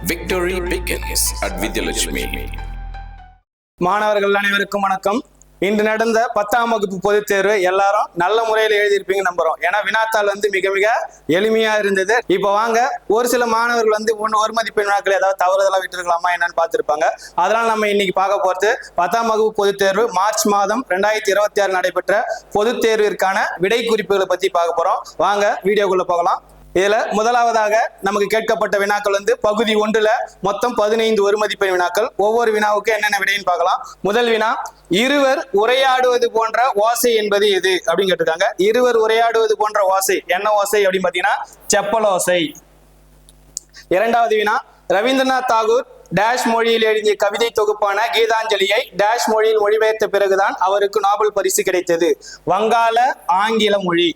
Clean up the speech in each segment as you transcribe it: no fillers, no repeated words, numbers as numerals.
Victory begins at Vidyalakshmi. மாணவர்கள் அனைவருக்கும் வணக்கம். இன்று நடந்த 10ஆம் வகுப்பு பொதுத் தேர்வு எல்லாரும் நல்ல முறையில் எழுதியிருப்பீங்க நம்புறோம். ஏன்னா வினாத்தாள் மிக மிக எளிமையா இருந்தது. இப்போ வாங்க, ஒரு சில மாணவர்கள் ஒரு மதிப்பெண் வினாக்கள் ஏதாவது தவறுதலா விட்டுருக்கலாமா என்னன்னு பார்த்திருப்பாங்க. அதனால நம்ம இன்னைக்கு பார்க்க போறது 10ஆம் வகுப்பு பொதுத் தேர்வு மார்ச் மாதம் 2026 நடைபெற்ற பொதுத் தேர்விற்கான விடை குறிப்புகளை பத்தி பார்க்க போறோம். வாங்க வீடியோக்குள்ள போகலாம். இதுல முதலாவதாக நமக்கு கேட்கப்பட்ட வினாக்கள் பகுதி 1ல மொத்தம் 15 ஒரு மதிப்பெண் வினாக்கள். ஒவ்வொரு வினாவுக்கு என்னென்ன விடைன்னு பார்க்கலாம். முதல் வினா, இருவர் உரையாடுவது போன்ற ஓசை என்பது எது அப்படின்னு கேட்டிருக்காங்க. இருவர் உரையாடுவது போன்ற ஓசை என்ன ஓசை அப்படின்னு பாத்தீங்கன்னா செப்பல் ஓசை. இரண்டாவது வினா, ரவீந்திரநாத் தாகூர் டேஷ் மொழியில் எழுதிய கவிதை தொகுப்பான கீதாஞ்சலியை டேஷ் மொழியில் மொழிபெயர்த்த பிறகுதான் அவருக்கு நோபல் பரிசு கிடைத்தது. வங்காள ஆங்கில மொழி.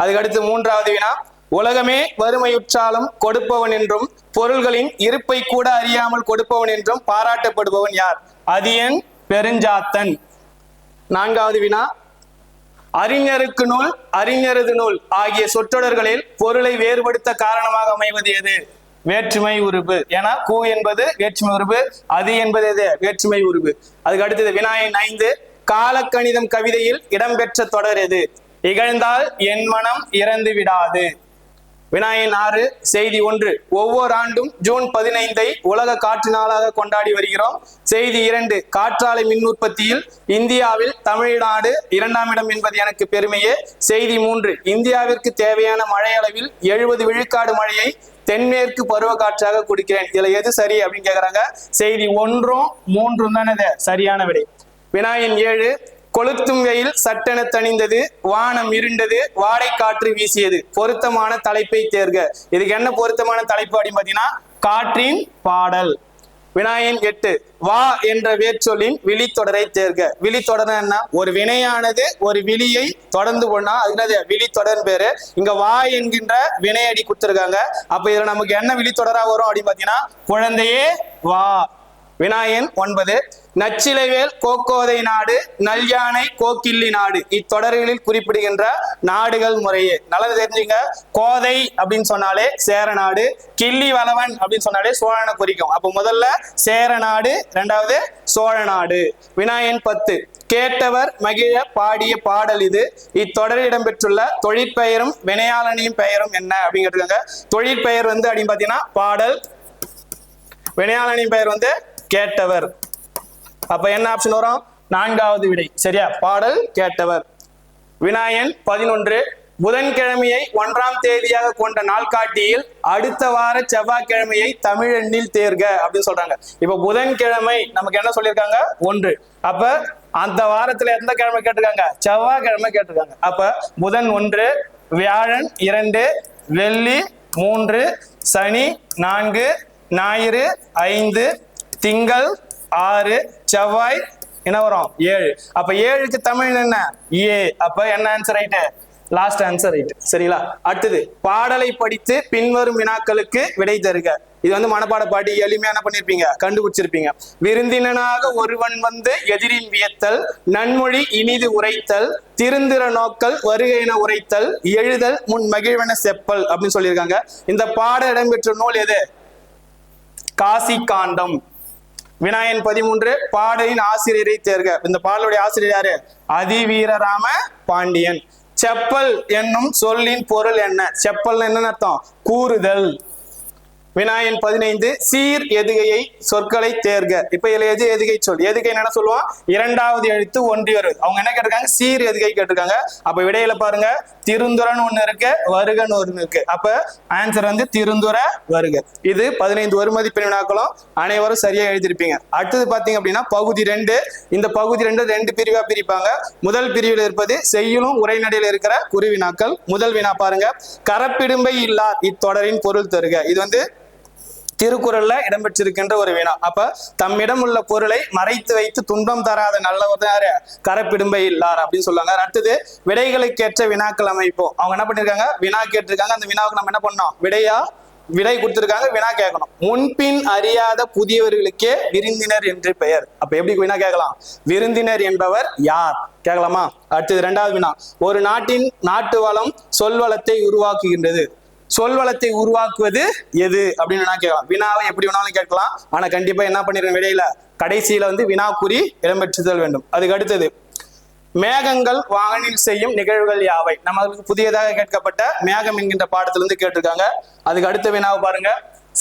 அதுக்கடுத்து மூன்றாவது வினா, உலகமே வறுமையுற்றாலும் கொடுப்பவன் என்றும் பொருள்களின் இருப்பை கூட அறியாமல் கொடுப்பவன் என்றும் பாராட்டப்படுபவன் யார்? அதியன் பெருஞ்சாத்தன். நான்காவது வினா, அறிஞருக்கு நூல் அறிஞரது நூல் ஆகிய சொற்றொடர்களில் பொருளை வேறுபடுத்த காரணமாக அமைவது எது? வேற்றுமை உருபு. ஏன்னா கு என்பது வேற்றுமை உருபு, அது என்பது எது? வேற்றுமை உருபு. அதுக்கு அடுத்தது வினா எண் 5, காலக்கணிதம் கவிதையில் இடம்பெற்ற தொடர் எது? இகழ்ந்தால் என் மனம் இறந்து விடாது. வினா எண் 6, செய்தி 1, ஒவ்வொரு ஆண்டும் ஜூன் 15 உலக காற்று நாளாக கொண்டாடி வருகிறோம். செய்தி 2, காற்றாலை மின் உற்பத்தியில் இந்தியாவில் தமிழ்நாடு 2ஆம் இடம் என்பது எனக்கு பெருமையே. செய்தி 3, இந்தியாவிற்கு தேவையான மழை அளவில் 70 விழுக்காடு மழையை தென்மேற்கு பருவ காற்றாக கொடுக்கிறேன். இதுல எது சரி அப்படின்னு கேக்குறாங்க. செய்தி 1ம் 3ம் தானே சரியான விடை. வினா எண் 7, கொளுத்தும் வெயில் சட்டென தணிந்தது, வானம் இருண்டது, வாடை காற்று வீசியது. பொருத்தமான தலைப்பை தேர்க. இதுக்கு என்ன பொருத்தமான தலைப்பு அப்படின்னு பாத்தீங்கன்னா காற்றின் பாடல். வினா எண் 8, வா என்ற வேர்ச்சொல்லின் விழித்தொடரை தேர்க. விழித்தொடர் என்ன? ஒரு வினையானது ஒரு விழியை தொடர்ந்து போனா அது விழித்தொடர் பேரு. இங்க வா என்கின்ற வினையடி கொடுத்திருக்காங்க. அப்ப இதுல நமக்கு என்ன விழித்தொடரா வரும் அப்படின்னு பாத்தீங்கன்னா குழந்தையே வா. வினா எண் 9, நச்சிலைவேல் கோக்கோதை நாடு, நல்யானை கோக்கிள்ளி நாடு இத்தொடர்களில் குறிப்பிடுகின்ற நாடுகள் முறையே. நல்லது தெரிஞ்சுங்க. கோதை அப்படின்னு சொன்னாலே சேர நாடு, கிள்ளி வளவன் அப்படின்னு சொன்னாலே சோழனை குறிக்கும். அப்ப முதல்ல சேர நாடு, இரண்டாவது சோழ நாடு. வினா எண் 10, கேட்டவர் மகிழ பாடிய பாடல் இது. இத்தொடரில் இடம்பெற்றுள்ள தொழிற்பெயரும் வினையாளனின் பெயரும் என்ன அப்படின்னு கேட்டிருக்காங்க. தொழிற்பெயர் அப்படின்னு பாத்தீங்கன்னா பாடல், வினையாளனின் பெயர் கேட்டவர். அப்ப என்ன ஆப்ஷன் வரும்? 4வது விடை சரியா, பாடல் கேட்டவர். வினா எண் 11, புதன்கிழமையை 1ஆம் தேதியாக கொண்ட நாள்காட்டியில் அடுத்த வார செவ்வாய்க்கிழமையை தமிழ் எண்ணில் தேர்க அப்படின்னு சொல்றாங்க. இப்ப புதன்கிழமை நமக்கு என்ன சொல்லியிருக்காங்க? 1. அப்ப அந்த வாரத்துல எந்த கிழமை கேட்டிருக்காங்க? செவ்வாய்க்கிழமை கேட்டிருக்காங்க. அப்ப புதன் 1, வியாழன் 2, வெள்ளி 3, சனி 4, ஞாயிறு 5, திங்கள் 6, செவ்வாய் என்ன வரும்? 7. அப்ப 7க்கு தமிழ் என்ன? ஏ. அப்ப என்ன answer right? Last answer right. சரிங்களா? அடுத்தது, பாடலை படித்து பின்வரும் வினாக்களுக்கு விடை தருக. இது மனப்பாட பாட்டி எளிமையா என்ன பண்ணிருப்பீங்க? கண்டுபிடிச்சிருப்பீங்க. விருந்தினனாக ஒருவன் எதிரின் வியத்தல், நன்மொழி இனிது உரைத்தல், திருந்திர நோக்கல் வருகையின உரைத்தல், எழுதல் முன் மகிழ்வன செப்பல் அப்படின்னு சொல்லியிருக்காங்க. இந்த பாட இடம்பெற்ற நூல் எது? காசி காண்டம். வினா எண் 13, பாடலின் ஆசிரியரை தேர்க. இந்த பாடலுடைய ஆசிரியர் யாரு? அதிவீரராம பாண்டியன். செப்பல் என்னும் சொல்லின் பொருள் என்ன? செப்பல் என்ன அர்த்தம்? கூறுதல். வினா எண் 15, சீர் எதுகையை சொற்களை தேர்க. இப்ப இதுல எதுகை சொல். எதுகை என்ன சொல்லுவோம்? 2வது எழுத்து ஒன்றி வருது. அவங்க என்ன கேட்டிருக்காங்க? சீர் எதுகை கேட்டிருக்காங்க. அப்ப விடையில பாருங்க, திருந்துரன் ஒண்ணு இருக்கு, வருகன் ஒண்ணு இருக்கு. அப்ப ஆன்சர் திருந்துர வருக. இது 15 ஒரு மதிப்பெண் வினாக்களும் அனைவரும் சரியா எழுதிருப்பீங்க. அடுத்தது பாத்தீங்க அப்படின்னா பகுதி 2. இந்த பகுதி 2 பிரிவா பிரிப்பாங்க. முதல் பிரிவில் இருப்பது செய்யுளும் உரைநடையில் இருக்கிற குறிவினாக்கள். முதல் வினா பாருங்க, கரப்பிடும்பை இல்லார் இத்தொடரின் பொருள் தருக. இது திருக்குறள்ல இடம்பெற்றிருக்கின்ற ஒரு வினா. அப்ப தம்மிடம் உள்ள பொருளை மறைத்து வைத்து துன்பம் தராத நல்லவர் யாரு? கரப்பிடும்பை இல்லார் அப்படின்னு சொல்லுவாங்க. அடுத்தது, விடைகளுக்கேற்ற வினாக்கள் அமைப்போம். அவங்க என்ன பண்ணிருக்காங்க? வினா கேட்டிருக்காங்க. அந்த வினாவுக்கு நம்ம என்ன பண்ணோம்? விடை கொடுத்திருக்காங்க, வினா கேட்கணும். முன்பின் அறியாத புதியவர்களுக்கே விருந்தினர் என்று பெயர். அப்ப எப்படி வினா கேட்கலாம்? விருந்தினர் என்பவர் யார் கேட்கலாமா? அடுத்தது 2வது வினா, ஒரு நாட்டின் நாட்டு வளம் சொல்வளத்தை உருவாக்குகின்றது. சொல்வளத்தை உருவாக்குவது எது அப்படின்னு நான் கேட்கலாம். வினாவை எப்படி வேணாலும் கேட்கலாம். ஆனா கண்டிப்பா என்ன பண்ணிருக்கேன், விடையில கடைசியில வந்து வினாக்குறி இடம்பெற்றுதல் வேண்டும். அதுக்கு அடுத்தது மேகங்கள் வானில் செய்யும் நிகழ்வுகள் யாவை? நம்மளுக்கு புதியதாக கேட்கப்பட்ட மேகம் என்கின்ற பாடத்திலிருந்து கேட்டிருக்காங்க. அதுக்கு அடுத்த வினாவை பாருங்க.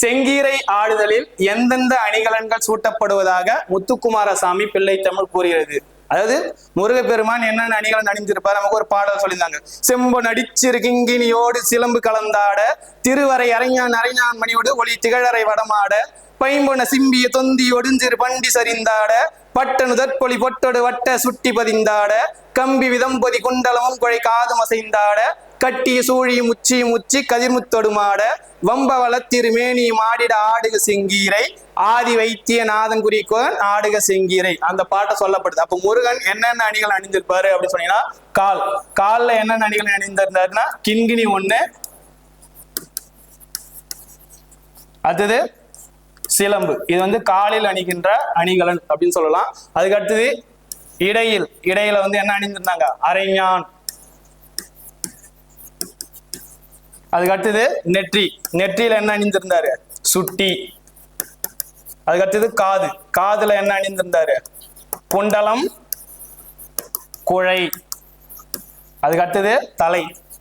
செங்கீரை ஆடுதலில் எந்தெந்த அணிகலன்கள் சூட்டப்படுவதாக முத்துக்குமாரசாமி பிள்ளை தமிழ் கூறுகிறது? அதாவது முருகப்பெருமான் என்னென்ன அணிகலன் அணிஞ்சிருப்பார், நமக்கு ஒரு பாடல் சொல்லியிருந்தாங்க. செம்பு நடிச்சிருக்கிங்கினியோடு சிலம்பு கலந்தாட, திருவரை அரைஞான் அரைஞான் மணியோடு ஒளி திகழரை வடமாட, பைம்பொன சிம்பிய தொந்தி ஒடுஞ்சிறு பண்டி சரிந்தாட, பட்டனு தற்பொலி பொட்டொடு வட்ட சுட்டி பதிந்தாட, கம்பி விதம்பொதி குண்டலமும் குழை காதும் அசைந்தாட, கட்டிய சூழியும் உச்சியும் உச்சி கதிர்முத்தொடுமாட, வம்ப வளத்திருமேனி மாடிட ஆடுக செங்கீரை, ஆதி வைத்திய நாதன் குறிக்கோன் ஆடுக செங்கீரை. அந்த பாட்டை சொல்லப்படுது. அப்ப முருகன் என்னென்ன அணிகள் அணிந்திருப்பாரு அப்படின்னு சொன்னீங்கன்னா, கால்ல என்னென்ன அணிகள் அணிந்திருந்தாருன்னா கிண்கிணி ஒண்ணு, அடுத்தது சிலம்பு. இது வந்து காலில் அணிகின்ற அணிகலன் அப்படின்னு சொல்லலாம். அதுக்கு அடுத்தது இடையில வந்து என்ன அணிந்திருந்தாங்க, அரைஞான். அதுக்கு அடுத்தது நெற்றியில என்ன அணிந்திருந்தாரு, சுட்டி. அதுக்கு அடுத்தது காதுல என்ன அணிந்திருந்தாரு, குண்டலம் குழை. அதுக்கு அடுத்தது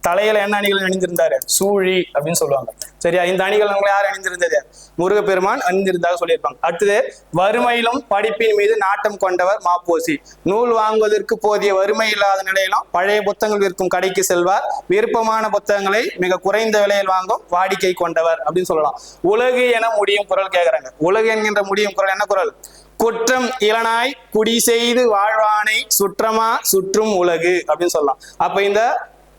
தலையில என்ன அணிகள் அணிந்திருந்தாரு, சூழி அப்படின்னு சொல்லுவாங்க. சரியா? இந்த அணிகள் யார் அணிந்திருந்தது, முருகப்பெருமான் அணிந்திருந்தாக சொல்லியிருப்பாங்க. அடுத்தது வறுமையிலும் படிப்பின் மீது நாட்டம் கொண்டவர் மாப்போசி. நூல் வாங்குவதற்கு போதிய வறுமை இல்லாத நிலையிலும் பழைய புத்தகங்கள் விற்கும் கடைக்கு செல்வார். விருப்பமான புத்தகங்களை மிக குறைந்த விலையில் வாங்கும் வாடிக்கை கொண்டவர் அப்படின்னு சொல்லலாம். உலகு என முடியும் குரல் கேட்கிறாங்க. உலகு என்கின்ற முடியும் குரல் என்ன குரல்? குற்றம் இளனாய் குடி செய்து வாழ்வானை சுற்றமா சுற்றும் உலகு அப்படின்னு சொல்லலாம். அப்ப இந்த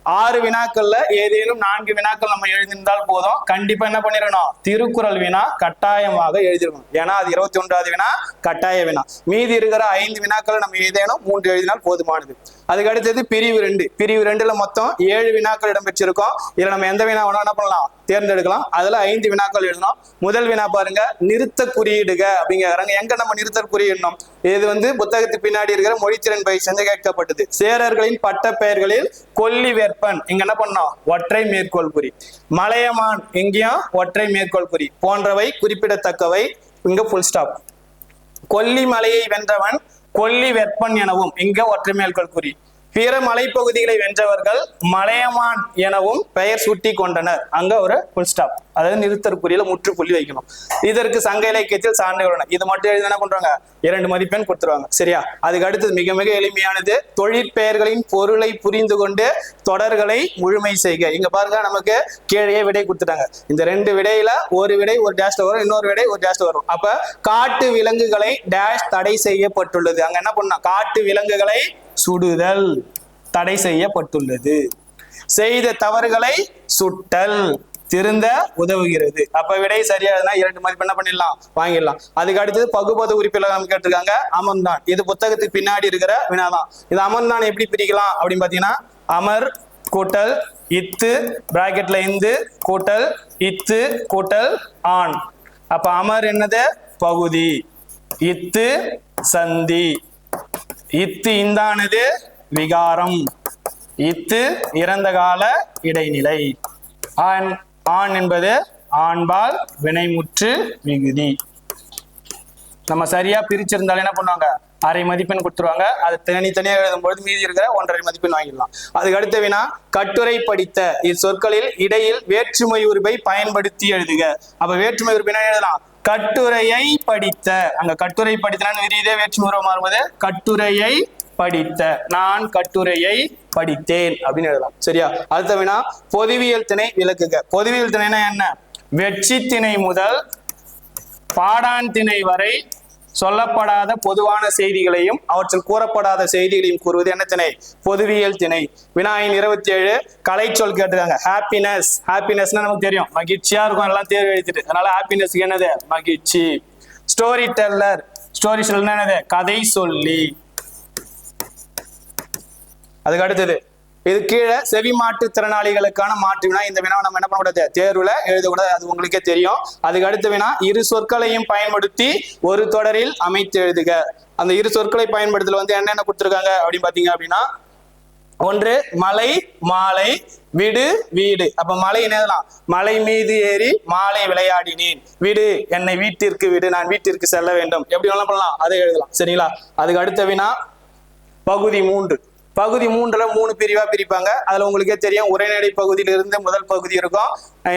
6 வினாக்கள்ல ஏதேனும் 4 வினாக்கள் நம்ம எழுதியிருந்தால் போதும். கண்டிப்பா என்ன பண்ணிடணும், திருக்குறள் வினா கட்டாயமாக எழுதிருக்கணும். ஏன்னா அது 21வது வினா கட்டாய வினா. மீதி இருக்கிற 5 வினாக்கள் நம்ம ஏதேனும் 3 எழுதினால் போதுமானது. அதுக்கு அடுத்தது பிரிவு 2. பிரிவு 2ல மொத்தம் 7 வினாக்கள் இடம்பெற்றிருக்கோம். இதுல நம்ம எந்த வினா வேணா என்ன பண்ணலாம், தேர்ந்தெடுக்கலாம். அதுல 5 வினாக்கள் எழுதணும். முதல் வினா பாருங்க, நிறுத்த குறியீடுக அப்படிங்கிறாங்க. எங்க நம்ம நிறுத்த குறியிடணும்? இது வந்து புத்தகத்துக்கு பின்னாடி இருக்கிற மொழித்திறன் பயிற்சி வந்து கேட்கப்பட்டது. சேரர்களின் பட்ட பெயர்களில் கொல்லி வெப்பன் இங்க என்ன பண்ணோம், ஒற்றை மேற்கோள் குறி. மலையமான் எங்கேயும் ஒற்றை மேற்கோள் குறி போன்றவை குறிப்பிடத்தக்கவை. இங்க புல் ஸ்டாப். கொல்லி மலையை வென்றவன் கொல்லி வெப்பன் எனவும் இங்க ஒற்றை மேற்கோள் குறி. பிற மலைப்பகுதிகளை வென்றவர்கள் மலையமான் எனவும் பெயர் சூட்டி கொண்டனர். அங்க ஒரு புல் ஸ்டாப், அதாவது நிறுத்தற்குறியில முற்றுப்புள்ளி வைக்கணும். இதற்கு சங்க இலக்கியத்தில் சான்றுகள். இது மட்டும் எழுதி என்ன பண்றாங்க, 2 மதிப்பெண் கொடுத்துருவாங்க. சரியா? அதுக்கு அடுத்தது மிக மிக எளிமையானது, தொழிற்பெயர்களின் பொருளை புரிந்து கொண்டு தொடர்களை முழுமை செய்க. இங்க பாருங்க, நமக்கு கீழே விடை கொடுத்துட்டாங்க. இந்த 2 விடையில ஒரு விடை ஒரு டேஷ்ல வரும், இன்னொரு விடை ஒரு டேஷ்ல வரும். அப்ப காட்டு விலங்குகளை டேஷ் தடை செய்யப்பட்டுள்ளது. அங்க என்ன பண்ணா, காட்டு விலங்குகளை சுடுதல் தடை செய்யப்பட்டுள்ளது. செய்த தவறுகளை சுட்டல் திருந்த உதவுகிறது. அப்ப விடை சரியா 2 மதிப்பு என்ன பண்ணிடலாம், வாங்கிடலாம். அதுக்கு அடுத்தது பகுபத உறுப்பினர் நம்ம கேட்டிருக்காங்க. அமர்ந்தான். இது புத்தகத்துக்கு பின்னாடி இருக்கிற வினாதான். இது அமர்ந்தான் எப்படி பிரிக்கலாம் அப்படின்னு பாத்தீங்கன்னா, அமர் கூட்டல் இத்து பிராக்கெட்ல இந்து கூட்டல் இத்து கூட்டல் ஆண். அப்ப அமர் என்னது, பகுதி. இத்து சந்தி. இத்து இந்தானது விகாரம். இத்து இறந்த கால இடைநிலை. ஆண் என்பது ஆண்பால் வினைமுற்று விகுதி. நம்ம சரியா பிரிச்சிருந்தாலும் என்ன பண்ணுவாங்க, அரை மதிப்பெண் கொடுத்துருவாங்க. அது தனித்தனியாக எழுதும்போது மீதி இருக்கிற 1.5 மதிப்பெண் வாங்கிடலாம். அதுக்கு அடுத்த வினா, கட்டுரை படித்த இச்சொற்களில் இடையில் வேற்றுமை உருவை பயன்படுத்தி எழுதுக. அப்ப வேற்றுமை உருவு என்ன எழுதலாம், கட்டுரையை படித்த. அங்க கட்டுரை படித்தனான்னு விரிதே வேற்றுமை உருவம் மாறும்போது கட்டுரையை படித்த, நான் கட்டுரையை படித்தேன் அப்படின்னு எழுதலாம். சரியா? அடுத்த வினா, பொதுவியல் திணை விளக்குக. பொதுவியல் திணைனா என்ன, வெற்றி திணை முதல் பாடான் திணை வரை சொல்லப்படாத பொதுவான செய்திகளையும் அவற்றில் கூறப்படாத செய்திகளையும் கூறுவது என்ன திணை, பொதுவியல் திணை. வினாயின் 27 கலை சொல் கேட்டிருக்காங்க. ஹாப்பினஸ். ஹாப்பினஸ்னா நமக்கு தெரியும், மகிழ்ச்சியா இருக்கும், எல்லாம் தேர்வு எழுதிட்டு. அதனால ஹாப்பினஸ்க்கு என்னது, மகிழ்ச்சி. Story teller. ஸ்டோரி டெல்லர் என்னது, கதை சொல்லி. அதுக்கு அடுத்தது, இது கீழே செவி மாற்றுத்திறனாளிகளுக்கான மாற்று வினா. இந்த வினா நம்ம என்ன பண்ணக்கூடாது, தேர்வுல எழுதக்கூடாது, அது உங்களுக்கே தெரியும். அதுக்கு அடுத்த வினா, இரு சொற்களையும் பயன்படுத்தி ஒரு தொடரில் அமைத்து எழுதுக. அந்த இரு சொற்களை பயன்படுத்தல வந்து என்னென்ன கொடுத்துருக்காங்க அப்படின்னு பாத்தீங்க அப்படின்னா, ஒன்று மலை மாலை விடு வீடு. அப்ப மலை என்னலாம்? மலை மீது ஏறி மாலை விளையாடினேன். விடு, என்னை வீட்டிற்கு விடு, நான் வீட்டிற்கு செல்ல வேண்டும். எப்படி வேணாலும் பண்ணலாம், அதை எழுதலாம். சரிங்களா? அதுக்கு அடுத்த வினா பகுதி 3. பகுதி 3ல 3 பிரிவா பிரிப்பாங்க. அதுல உங்களுக்கே தெரியும், உரைநடை பகுதியிலிருந்து முதல் பகுதி இருக்கும்,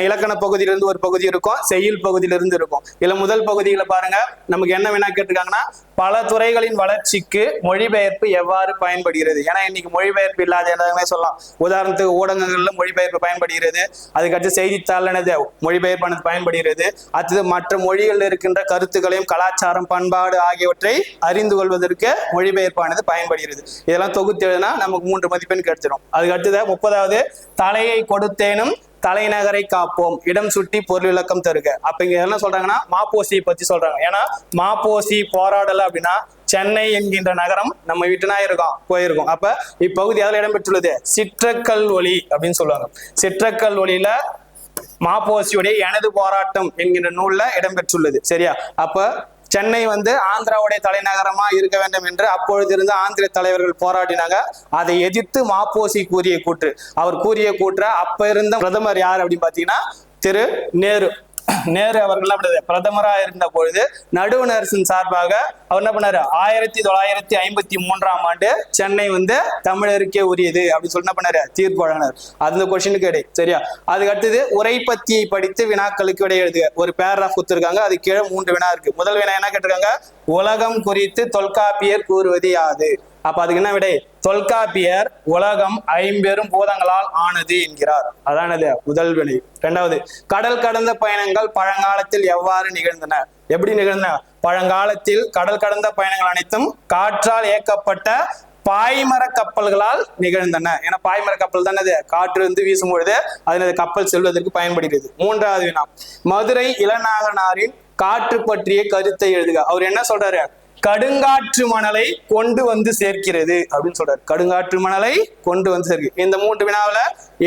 இலக்கண பகுதியிலிருந்து ஒரு பகுதி இருக்கும், செய்யுள் பகுதியிலிருந்து இருக்கும். இதுல முதல் பகுதியில பாருங்க, நமக்கு என்ன வினா கேட்டிருக்காங்கன்னா, பல துறைகளின் வளர்ச்சிக்கு மொழிபெயர்ப்பு எவ்வாறு பயன்படுகிறது. ஏன்னா இன்னைக்கு மொழிபெயர்ப்பு இல்லாத இடமே சொல்லலாம். உதாரணத்துக்கு ஊடகங்கள்ல மொழிபெயர்ப்பு பயன்படுகிறது, அதுக்கடுத்து செய்தித்தாள் என்னது மொழிபெயர்ப்பானது பயன்படுகிறது. அடுத்தது மற்ற மொழிகளில் இருக்கின்ற கருத்துக்களையும் கலாச்சாரம் பண்பாடு ஆகியவற்றை அறிந்து கொள்வதற்கு மொழிபெயர்ப்பானது பயன்படுகிறது. இதெல்லாம் தொகுத்து எழுதினா நமக்கு 3 மதிப்பெண் கிடைச்சிடும். அதுக்கு அடுத்தது 30வது தலையை கொடுத்தேனும் தலைநகரை காப்போம், இடம் சுட்டி பொருள் விளக்கம் தருக. அப்ப இங்க என்ன சொல்றாங்கன்னா, மாப்போசியை பத்தி சொல்றாங்க. ஏன்னா மாப்போசி போராடல அப்படின்னா சென்னை என்கின்ற நகரம் நம்ம வீட்டுனா போயிருக்கோம். அப்ப இப்பகுதி அதில் இடம்பெற்றுள்ளது சிற்றக்கல் ஒளி அப்படின்னு சொல்லுவாங்க. சிற்றக்கல் ஒளியில மாப்போசியுடைய எனது போராட்டம் என்கின்ற நூல்ல இடம்பெற்றுள்ளது. சரியா? அப்ப சென்னை ஆந்திராவுடைய தலைநகரமா இருக்க வேண்டும் என்று அப்பொழுது இருந்த ஆந்திர தலைவர்கள் போராடினாங்க. அதை எதிர்த்து மாப்போசி கூறிய கூற்று. அவர் கூறிய கூற்ற அப்ப இருந்த பிரதமர் யார் அப்படின்னு பாத்தீங்கன்னா திரு நேரு அவர்கள் பிரதமரா இருந்த பொழுது நடுவண் அரசின் சார்பாக அவர் என்ன பண்ணாரு, 1953ஆம் ஆண்டு சென்னை தமிழருக்கே உரியது அப்படின்னு சொல்லி என்ன பண்ணாரு, தீர்ப்பு வழங்கினார். அந்த கொஸ்டினுக்கு இடை. சரியா? அதுக்கு அடுத்தது உரைப்பத்தியை படித்து வினாக்களுக்கு விடை எழுதுக. ஒரு பேராகிராஃப் கொடுத்திருக்காங்க, அது கீழே 3 வினா இருக்கு. முதல் வினா என்ன கேட்டிருக்காங்க, உலகம் குறித்து தொல்காப்பியர் கூறுவது யாது. அப்ப அதுக்கு என்ன விடை, தொல்காப்பியர் உலகம் 5 பூதங்களால் ஆனது என்கிறார். அதானது முதல் வினை. 2வது, கடல் கடந்த பயணங்கள் பழங்காலத்தில் எவ்வாறு நிகழ்ந்தன. எப்படி நிகழ்ந்தன? பழங்காலத்தில் கடல் கடந்த பயணங்கள் அனைத்தும் காற்றால் இயக்கப்பட்ட பாய்மர கப்பல்களால் நிகழ்ந்தன. ஏன்னா பாய்மர கப்பல் தானே காற்று வீசும் பொழுது அதனது கப்பல் செல்வதற்கு பயன்படுகிறது. 3வது வினா, மதுரை இளநாகனாரின் காற்று பற்றிய கருத்தை எழுதுக. அவர் என்ன சொல்றாரு, கடுங்காற்று மணலை கொண்டு சேர்க்கிறது அப்படின்னு சொல்றாரு. கடுங்காற்று மணலை கொண்டு சேர்க்கிறது. இந்த 3 வினாவில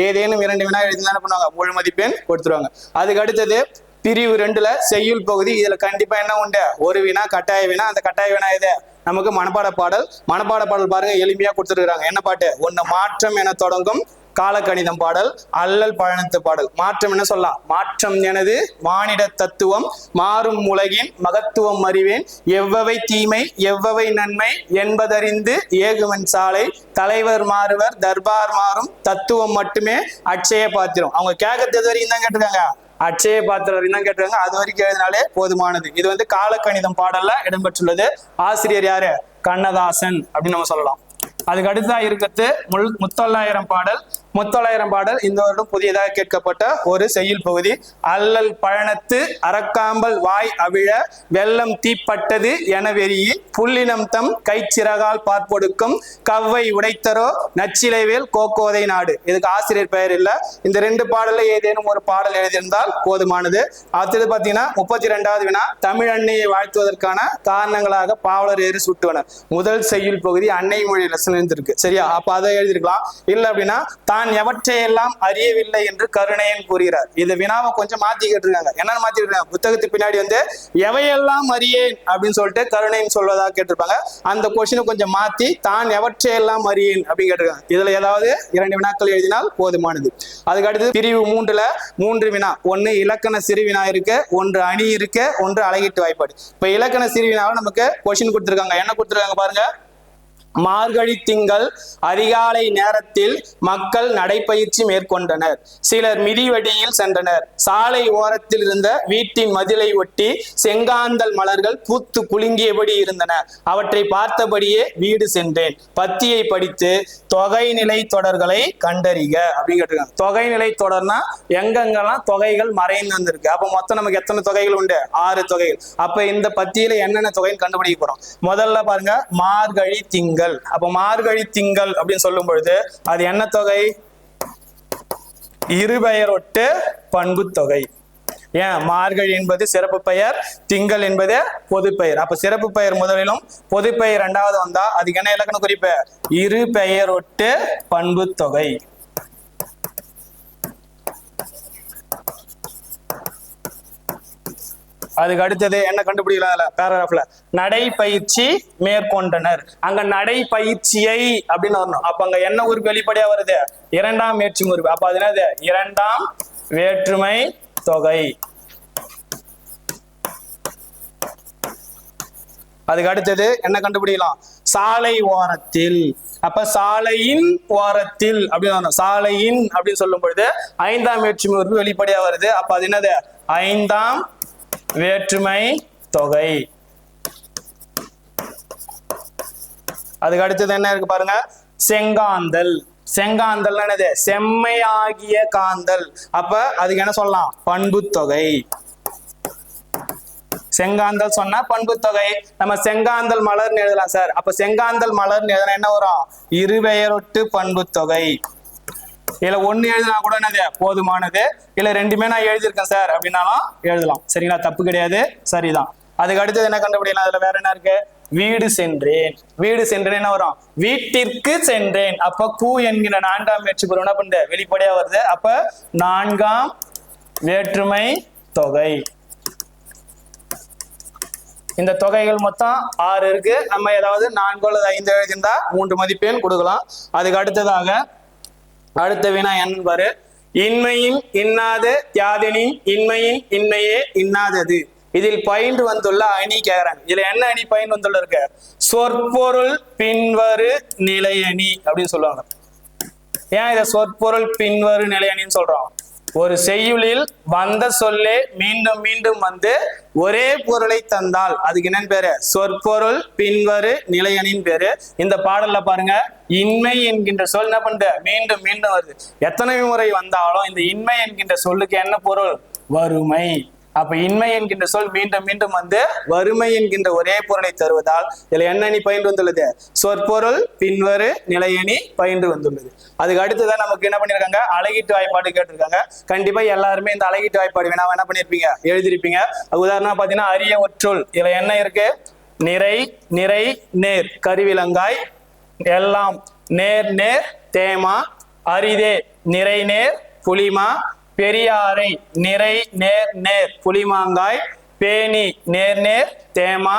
ஏதேனும் 2 வினா எழுதி என்ன பண்ணுவாங்க, முழு மதிப்பெண் கொடுத்துருவாங்க. அதுக்கு அடுத்தது பிரிவு 2ல செய்யுள் பகுதி. இதுல கண்டிப்பா என்ன உண்டு, ஒரு வினா கட்டாய வினா. அந்த கட்டாய வினா இது நமக்கு மனப்பாட பாடல். மனப்பாட பாடல் பாருங்க, எளிமையா கொடுத்துருக்காங்க. என்ன பாட்டு, ஒண்ணு மாற்றம் என தொடங்கும் காலக்கணிதம் பாடல், அல்லல் பழனத்து பாடல். மாற்றம் என்ன சொல்லலாம், மாற்றம் எனது மானிட தத்துவம், மாறும் உலகின் மகத்துவம் அறிவேன், எவ்வவை தீமை எவ்வவை நன்மை என்பதறிந்து ஏகுவன் சாலை, தலைவர் மாறுவர் தர்பார் மாறும், தத்துவம் மட்டுமே அட்சய பாத்திரம். அவங்க கேட்கறது வரைக்கும் தான் கேட்டிருக்காங்க, அட்சய பாத்திரம் வரைக்கும் தான் கேட்டிருக்காங்க. அது வரைக்கும் எழுதினாலே போதுமானது. இது காலக்கணிதம் பாடல்ல இடம்பெற்றுள்ளது. ஆசிரியர் யாரு, கண்ணதாசன் அப்படின்னு நம்ம சொல்லலாம். அதுக்கு அடுத்ததா இருக்கிறது முத்தொள்ளாயிரம் பாடல். முத்தொள்ளாயிரம் பாடல் இந்த வருடம் புதியதாக கேட்கப்பட்ட ஒரு செய்யுள் பகுதி. அல்லல் பழனத்து அரக்காம்பல் வாய் அவிழ வெள்ளம் தீப்பட்டது என வெறியி புல்லினம் தம் கைச்சிறகால் பார்ப்பொடுக்கும் கவ்வை உடைத்தரோ நச்சிலைவேல் கோக்கோதை நாடு. இதுக்கு ஆசிரியர் பெயர் இல்ல. இந்த 2 பாடல்ல ஏதேனும் ஒரு பாடல் எழுதியிருந்தால் போதுமானது. அடுத்தது பாத்தீங்கன்னா 32வது வினா, தமிழ் அன்னையை வாழ்த்துவதற்கான காரணங்களாக பாவலர் ஏறு சுட்டுவனர். முதல் செய்யுள் பகுதி அன்னை மொழி லெசன் இருக்கு. சரியா? அப்ப அதை எழுதிருக்கலாம். இல்ல அப்படின்னா தான் எவற்றையெல்லாம் அறியவில்லை என்று கருணையன் கூறுகிறார். இந்த வினாவை கொஞ்சம் மாத்தி கேட்டிருக்காங்க. என்னன்னு மாத்தி கேட்டிருக்காங்க, புத்தகத்துக்கு பின்னாடி எவையெல்லாம் அறியேன் அப்படின்னு சொல்லிட்டு கருணையன் சொல்வதா கேட்டிருப்பாங்க. அந்த கொஸ்டினை கொஞ்சம் மாத்தி தான் எவற்றையெல்லாம் அறியேன் அப்படின்னு கேட்டிருக்காங்க. இதுல ஏதாவது 2 வினாக்கள் எழுதினால் போதுமானது. அதுக்கு அடுத்து பிரிவு 3ல 3 வினா. 1 இலக்கண சிறு வினா இருக்கு, 1 அணி இருக்கு, 1 அழகிட்டு வாய்ப்பாடு. இப்ப இலக்கண சிறு வினாவை நமக்கு கொஸ்டின் கொடுத்திருக்காங்க. என்ன கொடுத்திருக்காங்க பாருங்க, மார்கழி திங்கள் அதிகாலை நேரத்தில் மக்கள் நடைப்பயிற்சி மேற்கொண்டனர். சிலர் மிதிவடியில் சென்றனர். சாலை ஓரத்தில் இருந்த வீட்டின் மதிலை ஒட்டி செங்காந்தல் மலர்கள் பூத்து குலுங்கியபடி இருந்தன. அவற்றை பார்த்தபடியே வீடு சென்றேன். பத்தியை படித்து தொகைநிலை தொடர்களை கண்டறிக அப்படின்னு கேட்டிருக்காங்க. தொகைநிலை தொடர்னா எங்கெங்கெல்லாம் தொகைகள் மறைந்து வந்திருக்கு. அப்ப மொத்தம் நமக்கு எத்தனை தொகைகள் உண்டு, 6 தொகைகள். அப்ப இந்த பத்தியில என்னென்ன தொகைன்னு கண்டுபிடிக்க போறோம். முதல்ல பாருங்க, மார்கழி திங்கள். அப்ப மார்கழி திங்கள் அப்படின்னு சொல்லும் பொழுது அது என்ன தொகை, இருபெயரொட்டு பண்பு தொகை. ஏன், மார்கழி என்பது சிறப்பு பெயர், திங்கள் என்பது பொது பெயர். அப்ப சிறப்பு பெயர் முதலிலும் பொது பெயர் 2வது வந்தா அதுக்கு என்ன இலக்கண குறிப்பு, இரு பெயரொட்டு பண்பு தொகை. அதுக்கு அடுத்தது என்ன கண்டுபிடிக்கலாம் பேராகிராஃப்ல நடைப்பயிற்சி மேற்கொண்டனர். அங்க நடைப்பயிற்சியை அப்படின்னு வரணும். அப்ப அங்க என்ன உறுப்பு வெளிப்படையா வருது? இரண்டாம் வேற்றுமை உறுப்பு. அப்ப அது என்னது? இரண்டாம் வேற்றுமை தொகை. அதுக்கு அடுத்தது என்ன கண்டுபிடிக்கலாம்? சாலை ஓரத்தில். அப்ப சாலையின் ஓரத்தில் அப்படின்னு வரணும். சாலையின் அப்படின்னு சொல்லும் பொழுது ஐந்தாம் வேற்றுமை உறுப்பு வெளிப்படையா வருது. அப்ப அது என்னது? ஐந்தாம் வேற்றுமை தொகை. அதுக்கு அடுத்தது என்ன இருக்கு பாருங்க, செங்காந்தல். செங்காந்தல் என்னது? செம்மையாகிய காந்தல். அப்ப அதுக்கு என்ன சொல்லலாம்? பண்பு தொகை. செங்காந்தல் சொன்னா பண்பு தொகை. நம்ம செங்காந்தல் மலர்னு எழுதலாம் சார். அப்ப செங்காந்தல் மலர்னு எழுதுனா என்ன வரும்? இருபெயரொட்டு பண்பு தொகை. இதுல ஒண்ணு எழுதினா கூட என்னது? போதுமானது. இல்ல ரெண்டுமே நான் எழுதியிருக்கேன் சார் அப்படின்னாலும் எழுதலாம். சரிங்களா? தப்பு கிடையாது, சரிதான். அதுக்கு அடுத்தது என்ன கண்டுபிடிக்கலாம்? அதுல வேற என்ன இருக்கு? வீடு சென்றேன். வீடு சென்றேன் என்ன வரும்? வீட்டிற்கு சென்றேன். அப்ப கூ என்கிற நான்காம் வேற்றுமை என்ன பண்ணுது? வெளிப்படையா வருது. அப்ப நான்காம் வேற்றுமை தொகை. இந்த தொகைகள் மொத்தம் 6 இருக்கு. நம்ம ஏதாவது 4 அல்லது 5 எழுதியிருந்தா 3 மதிப்பெண் கொடுக்கலாம். அதுக்கு அடுத்ததாக அடுத்த வினா என்பாரு, இன்மையின் இன்னாது யாதெனின் இன்மையின் இன்மையே இன்னாதது. இதில் பயின்று வந்துள்ள அணி கேக்குறாங்க. இதுல என்ன அணி பயின்று வந்துள்ள இருக்கு? சொற்பொருள் பின்வரு நிலையணி அப்படின்னு சொல்லுவாங்க. ஏன் இதை சொற்பொருள் பின்வரு நிலையணின்னு சொல்றோம்? ஒரு செய்யுளில் வந்த சொல்லே மீண்டும் மீண்டும் வந்து ஒரே பொருளை தந்தால் அதுக்கு என்னன்னு பேரு? சொற்பொருள் பின்வரு நிலையணின் பேரு. இந்த பாடல்ல பாருங்க, இன்மை என்கின்ற சொல் என்ன பண்ணுது? மீண்டும் மீண்டும் வருது. எத்தனை முறை வந்தாலும் இந்த இன்மை என்கின்ற சொல்லுக்கு என்ன பொருள்? வறுமை. அப்ப இன்மை என்கின்ற சொல் மீண்டும் மீண்டும் வந்து வறுமை என்கின்ற ஒரே பொருளை தருவதால் இதுல என்ன அணி பயின்று வந்துள்ளது? சொற்பொருள் பின்வரு நிலையணி பயின்று வந்துள்ளது. அதுக்கு அடுத்துதான் நமக்கு என்ன பண்ணிருக்காங்க? அழகீட்டு வாய்ப்பாடு கேட்டிருக்காங்க. கண்டிப்பா எல்லாருமே இந்த அழகீட்டு வாய்ப்பாடு வேணா என்ன பண்ணிருப்பீங்க? எழுதிருப்பீங்க. உதாரணமா பாத்தீங்கன்னா அரிய ஒற்றுள். இதுல என்ன இருக்கு? நிறை நிறை நேர் கருவிலங்காய், எல்லாம் நேர் நேர் தேமா, அரிதே நிறை நேர் புலிமா, பெரியாரை நிறை நேர் நேர் புலிமாங்காய், பேணி நேர் நேர் தேமா,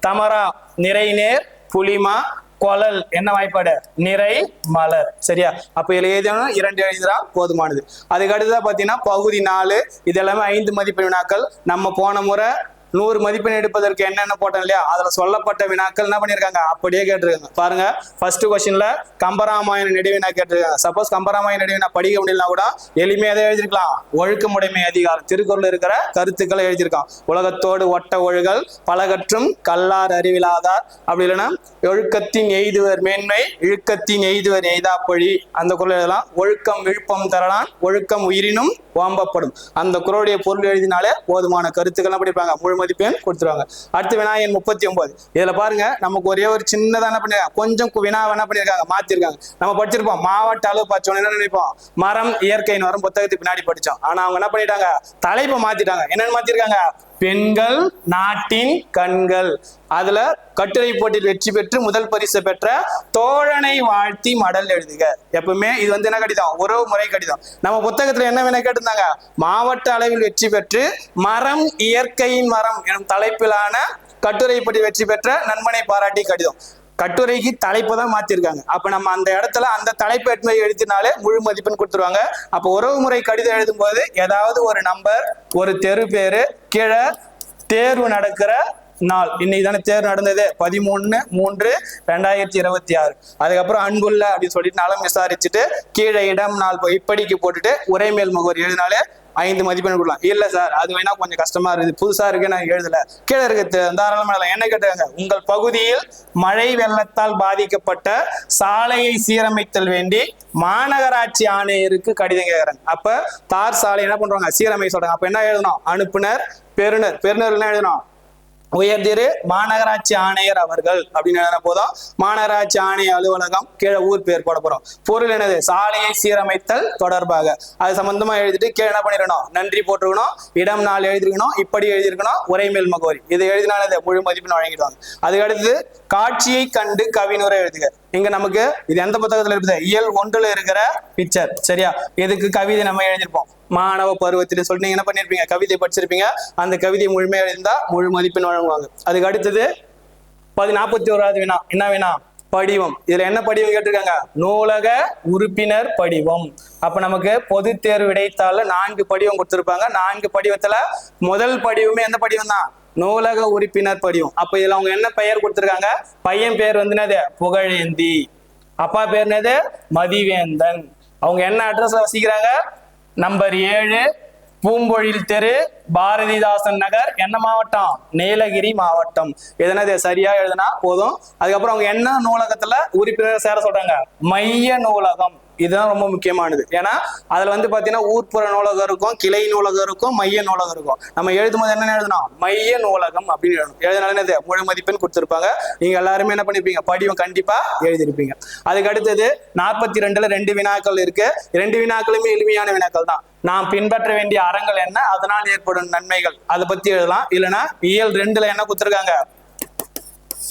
தமரா நிறை நேர் புலிமா, கொழல் என்ன வாய்ப்பாடு? நிறை மலர். சரியா? அப்ப இதுல ஏதேனும் 2 எழுதினா போதுமானது. அதுக்கு அடுத்ததான் பாத்தீங்கன்னா பகுதி 4. இது எல்லாமே 5 மதிப்பெண் வினாக்கள். நம்ம போன முறை 100 மதிப்பெண் எடுப்பதற்கு என்னென்ன போட்டோம் இல்லையா, அதுல சொல்லப்பட்ட வினாக்கள் என்ன பண்ணிருக்காங்க? அப்படியே கேட்டிருக்காங்க. பாருங்க, ஃபர்ஸ்ட் கொஸ்டின்ல கம்பராமாயண நெடுவினா கேட்டிருக்காங்க. சப்போஸ் கம்பராமாயண நெடுவினா படிக்க முடியலனா கூட எளிமையா எதை எழுதிருக்கலாம்? ஒழுக்கமுடைமை அதிகாரம், திருக்குறள் இருக்கிற கருத்துக்களை எழுதியிருக்கான். உலகத்தோடு ஒட்ட ஒழுகல், பலகற்றும் கல்லார் அறிவிலாதார், அப்படி இல்லைன்னா ஒழுக்கத்தின் எய்துவர் மேன்மை, இழுக்கத்தின் எய்துவர் எய்தாப்பொழி, அந்த குரல் எழுதலாம். ஒழுக்கம் விழுப்பம் தரலான், ஒழுக்கம் உயிரினும் ஓம்பப்படும். அந்த குரலுடைய பொருள் எழுதினாலே போதுமான கருத்துக்கள் படிப்பாங்க. முழு மதிப்பெண் கொடுத்துருவாங்க. அடுத்து வினா எண் 39. இதுல பாருங்க, நமக்கு ஒரே ஒரு சின்னதா என்ன பண்ணிருக்காங்க? கொஞ்சம் வினா என்ன பண்ணிருக்காங்க? மாத்திருக்காங்க. நம்ம படிச்சிருப்போம், மாவட்ட அளவு படிச்சோம் என்ன நினைப்போம்? மரம் இயற்கையின் வரும் புத்தகத்துக்கு பின்னாடி படிச்சோம். ஆனா அவங்க என்ன பண்ணிட்டாங்க? தலைப்பை மாத்திட்டாங்க. என்னன்னு மாத்திருக்காங்க? பெண்கள் நாட்டின் கண்கள். அதுல கட்டுரை போட்டியில் வெற்றி பெற்று முதல் பரிசு பெற்ற தோழனை வாழ்த்தி மடல் எழுதுக. எப்பவுமே இது வந்து என்ன கடிதம்? உறவு முறை கடிதம். நம்ம புத்தகத்துல என்ன வேணா கேட்டிருந்தாங்க? மாவட்ட அளவில் வெற்றி பெற்று மரம் இயற்கையின் மரம் எனும் தலைப்பிலான கட்டுரை போட்டி வெற்றி பெற்ற நண்பனை பாராட்டி கடிதம். கட்டுரைக்கு தலைப்பு தான் மாத்திருக்காங்க. அப்ப நம்ம அந்த இடத்துல அந்த தலைப்பு எட்டுமை எழுதினாலே முழு மதிப்பெண் கொடுத்துருவாங்க. அப்ப உறவு முறை கடிதம் எழுதும் போது ஏதாவது ஒரு நம்பர், ஒரு தெரு பேரு, கீழே தேர்வு நடக்கிற நாள். இன்னைக்கு தானே தேர்வு நடந்தது, 13/3/2026. அதுக்கப்புறம் அன்புள்ள அப்படின்னு சொல்லிட்டு நலம் விசாரிச்சுட்டு கீழே இடம் நாள் இப்படிக்கு போட்டுட்டு உரைமேல் முகவர் எழுதினாலே 5 மதிப்பெண் கொடுக்கலாம். இல்ல சார் அது வேணா கொஞ்சம் கஷ்டமா இருக்குது, புதுசா இருக்கு, நான் எழுதல, கீழே இருக்கு தாராளமா என்ன கேட்டாங்க? உங்கள் பகுதியில் மழை வெள்ளத்தால் பாதிக்கப்பட்ட சாலையை சீரமைத்தல் வேண்டி மாநகராட்சி ஆணையருக்கு கடிதம் கேட்கறாங்க. அப்ப தார் சாலை என்ன பண்றாங்க? சீரமை சொல்றாங்க. அப்ப என்ன எழுதணும்? அனுப்புனர் பெறுநர். பெறுநர் என்ன எழுதணும்? உயர்திரு மாநகராட்சி ஆணையர் அவர்கள் அப்படின்னு எழுதின போதும். மாநகராட்சி ஆணைய அலுவலகம், கீழே ஊர் பேர் போட போறோம். பொருள் என்னது? சாலையை சீரமைத்தல் தொடர்பாக. அது சம்பந்தமா எழுதிட்டு கீழே என்ன பண்ணிடணும்? நன்றி போட்டுக்கணும், இடம் நாள் எழுதிருக்கணும், இப்படி எழுதிருக்கணும், உரைமேல் முகவரி. இது எழுதினால முழு மதிப்பெண் வழங்கிடுவாங்க. அதுக்கு அடுத்து காட்சியை கண்டு கவினுரை எழுதுக. இங்க நமக்கு இது எந்த புத்தகத்துல இருக்குது? இயல் 1ல இருக்கிற பிக்சர். சரியா? இதுக்கு கவிதை நம்ம எழுதியிருப்போம். மாணவ பருவத்தில் சொல்லி நீங்க என்ன பண்ணிருப்பீங்க? கவிதை படிச்சிருப்பீங்க. அந்த கவிதை முழுமையா எழுந்தா முழு மதிப்பெண் வழங்குவாங்க. அதுக்கு அடுத்தது 41வது வினா. என்ன வினா? படிவம். இதுல என்ன படிவம் கேட்டிருக்காங்க? நூலக உறுப்பினர் படிவம். அப்ப நமக்கு பொது தேர்வு விடைத்தாள்ல 4 படிவம் கொடுத்திருப்பாங்க. 4 படிவத்துல முதல் படிவமே எந்த படிவம் தான்? நூலக உறுப்பினர் படிவம். அப்ப இதுல அவங்க என்ன பெயர் கொடுத்திருக்காங்க? பையன் பேர் வந்து என்னது? புகழேந்தி. அப்பா பேர் என்னது? மதிவேந்தன். அவங்க என்ன அட்ரஸ்ல வசிக்கிறாங்க? நம்பர் 7 பூம்பொழில் தெரு, பாரதிதாசன் நகர், என்ன மாவட்டம்? நீலகிரி மாவட்டம். எதனா சரியா எழுதுனா போதும். அதுக்கப்புறம் அவங்க என்ன நூலகத்துல உறுப்பினர் சேர சொல்றாங்க? மைய நூலகம். இதுதான் ரொம்ப முக்கியமானது. ஏன்னா அதுல வந்து பாத்தீங்கன்னா ஊர்ப்புற நூலகம் இருக்கும், கிளை நூலகம் இருக்கும், மைய நூலகம் இருக்கும். நம்ம எழுதும் போது என்ன எழுதணும்? மைய நூலகம் அப்படின்னு எழுதணும். எழுதினாலும் என்னது? முழு மதிப்பெண் கொடுத்திருப்பாங்க. நீங்க எல்லாருமே என்ன பண்ணிருப்பீங்க? படிவம் கண்டிப்பா எழுதிருப்பீங்க. அதுக்கு அடுத்தது 42ல 2 வினாக்கள் இருக்கு. 2 வினாக்களுமே எளிமையான வினாக்கள் தான். நாம் பின்பற்ற வேண்டிய அறங்கள் என்ன, அதனால் ஏற்படும் நன்மைகள், அதை பத்தி எழுதலாம். இல்லைன்னா இயல் 2ல என்ன கொடுத்திருக்காங்க?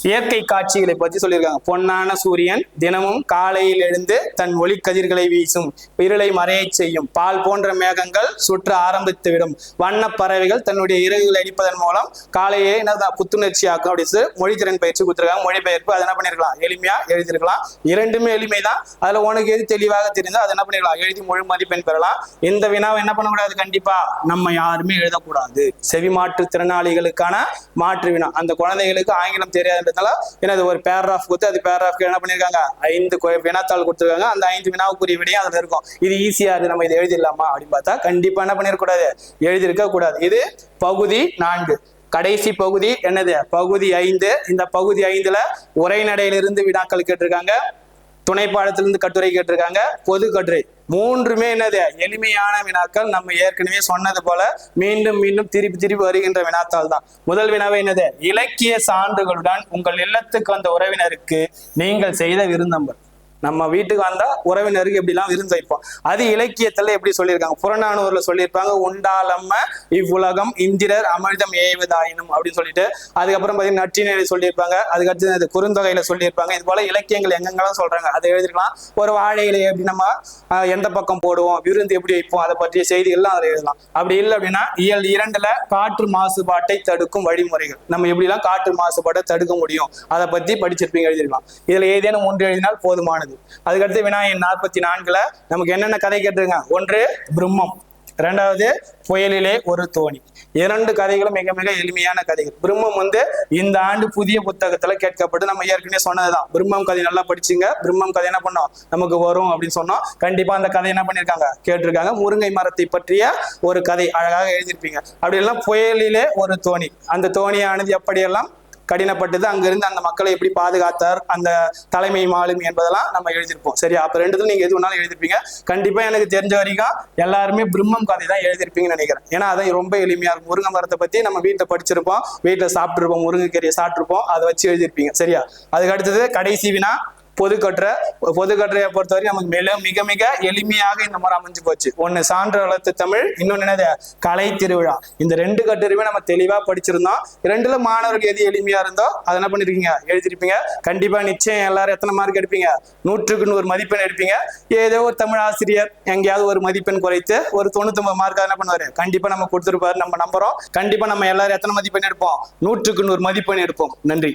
இயற்கை காட்சிகளை பற்றி சொல்லியிருக்காங்க. பொன்னான சூரியன் தினமும் காலையில் எழுந்து தன் ஒளி கதிர்களை வீசும், இருளை மறைய செய்யும், பால் போன்ற மேகங்கள் சுற்ற ஆரம்பித்து விடும், வண்ண பறவைகள் தன்னுடைய இறகுகளை அடிப்பதன் மூலம் காலையே என்ன புத்துணர்ச்சி ஆக்கும் அப்படின்னு மொழித்திறன் பயிற்சி கொடுத்துருக்காங்க. மொழிபெயர்ப்பு அதை என்ன பண்ணிருக்கலாம்? எளிமையா எழுதிருக்கலாம். 2மே எளிமைதான். அதுல உனக்கு எது தெளிவாக தெரிஞ்சோ அதை என்ன பண்ணிடலாம்? எழுதி முழு மதிப்பெண் பெறலாம். இந்த வினாவை என்ன பண்ணக்கூடாது? கண்டிப்பா நம்ம யாருமே எழுதக்கூடாது. செவி மாற்றுத்திறனாளிகளுக்கான மாற்று வினா. அந்த குழந்தைகளுக்கு ஆங்கிலம் தெரியாது, எனது ஒரு பேராகிராஃப் கொடுத்து அது பேராகிராஃப்க்கு என்ன பண்ணிருக்காங்க? 5 வினாத்தாள் கொடுத்துருக்காங்க. அந்த 5 வினாவுக்குரிய விடையும் அதுல இருக்கும். இது ஈஸியா இருக்கு, நம்ம இதை எழுதிடலாமா அப்படின்னு பார்த்தா கண்டிப்பா என்ன பண்ணிருக்க எழுதியிருக்க கூடாது. இது பகுதி 4. கடைசி பகுதி என்னது? பகுதி 5. இந்த பகுதி 5ல உரைநடையிலிருந்து வினாக்கள் கேட்டிருக்காங்க, துணைப்பாடத்திலிருந்து கட்டுரை கேட்டிருக்காங்க, பொது கட்டுரை. 3மே என்னது? எளிமையான வினாக்கள். நம்ம ஏற்கனவே சொன்னது போல மீண்டும் மீண்டும் திருப்பி வருகின்ற வினாத்தாள் தான். முதல் வினாவே என்னது? இலக்கிய சான்றுகளுடன் உங்கள் இல்லத்துக்கு வந்த உறவினருக்கு நீங்கள் செய்த விருந்தம்பர். நம்ம வீட்டுக்கு வந்தா உறவினருக்கு எப்படிலாம் விருந்து வைப்போம். அது இலக்கியத்துல எப்படி சொல்லியிருக்காங்க? புறநானூறுல சொல்லியிருப்பாங்க, உண்டாலம்ம இவ்வுலகம் இந்திரர் அமிர்தம் ஏய்வதாயினும் அப்படின்னு சொல்லிட்டு. அதுக்கப்புறம் பாத்தீங்கன்னா நற்றினை சொல்லியிருப்பாங்க. அதுக்கடுத்து குறுந்தொகையில சொல்லியிருப்பாங்க. இது போல இலக்கியங்கள் எங்கெங்கெல்லாம் சொல்றாங்க அதை எழுதிக்கலாம். ஒரு வாழை இலை எப்படி நம்ம எந்த பக்கம் போடுவோம், விருந்து எப்படி வைப்போம், அதை பற்றிய செய்திகள்லாம் அதில் எழுதலாம். அப்படி இல்லை அப்படின்னா இயல் 2ல காற்று மாசுபாட்டை தடுக்கும் வழிமுறைகள், நம்ம எப்படிலாம் காற்று மாசுபாட்டை தடுக்க முடியும் அதை பத்தி படிச்சிருப்பீங்க, எழுதிருக்கலாம். இதுல ஏதேனும் 1 எழுதினால் போதுமானது. அதுக்கடுத்து வினா எண் 44ல நமக்கு என்னென்ன கதை கேட்டிருக்காங்க? 1 பிரம்மம், 2வது புயலிலே ஒரு தோணி. 2 கதைகளும் மிக மிக எளிமையான கதைகள். பிரம்மம் வந்து இந்த ஆண்டு புதிய புத்தகத்துல கேட்கப்பட்டு நம்ம ஏற்கனவே சொன்னதுதான். பிரம்மம் கதை நல்லா படிச்சுங்க. பிரம்மம் கதை என்ன பண்ணோம்? நமக்கு வரும் அப்படின்னு சொன்னோம். கண்டிப்பா அந்த கதை என்ன பண்ணிருக்காங்க? கேட்டிருக்காங்க. முருங்கை மரத்தை பற்றிய ஒரு கதை அழகாக எழுதியிருப்பீங்க. அப்படி எல்லாம் புயலிலே ஒரு தோணி, அந்த தோணியானது எப்படியெல்லாம் கடினப்பட்டது, அங்கிருந்து அந்த மக்களை எப்படி பாதுகாத்தார், அந்த தலைமை மாலும் என்பதெல்லாம் நம்ம எழுதியிருப்போம். சரியா? அப்ப 2த்துல நீங்க எது வேணாலும் எழுதிருப்பீங்க. கண்டிப்பா எனக்கு தெரிஞ்ச வரைக்கும் எல்லாருமே பிரம்மம் கதை தான் எழுதிருப்பீங்கன்னு நினைக்கிறேன். ஏன்னா அதான் ரொம்ப எளிமையா இருக்கும். முருங்கை மரத்தை பத்தி நம்ம வீட்டில் படிச்சிருப்போம், வீட்டில் சாப்பிட்டுருப்போம், முருங்கைக்கீரையை சாப்பிட்டுருப்போம், அதை வச்சு எழுதிருப்பீங்க. சரியா? அதுக்கு அடுத்தது கடைசி வினா பொதுக்கட்டுரை. பொதுக்கட்டுரையை பொறுத்தவரை நமக்கு மிக மிக எளிமையாக இந்த முறை அமைஞ்சு போச்சு. 1 சான்று வளர்த்து தமிழ், இன்னொன்னு என்னது? கலை திருவிழா. இந்த 2 கட்டுரையுமே நம்ம தெளிவா படிச்சிருந்தோம். 2ல மாணவருக்கு எது எளிமையா இருந்தோ அதை என்ன பண்ணிருக்கீங்க? எழுதிருப்பீங்க. கண்டிப்பா நிச்சயம் எல்லாரும் எத்தனை மார்க் எடுப்பீங்க? 100க்கு 100 மதிப்பெண் எடுப்பீங்க. ஏதோ ஒரு தமிழ் ஆசிரியர் எங்கேயாவது ஒரு மதிப்பெண் குறைத்து ஒரு 99 மார்க் என்ன பண்ணுவாரு? கண்டிப்பா நம்ம கொடுத்துருப்பாரு. நம்ம நம்புறோம். கண்டிப்பா நம்ம எல்லாரும் எத்தனை மதிப்பெண் எடுப்போம்? 100க்கு 100 மதிப்பெண் எடுப்போம். நன்றி.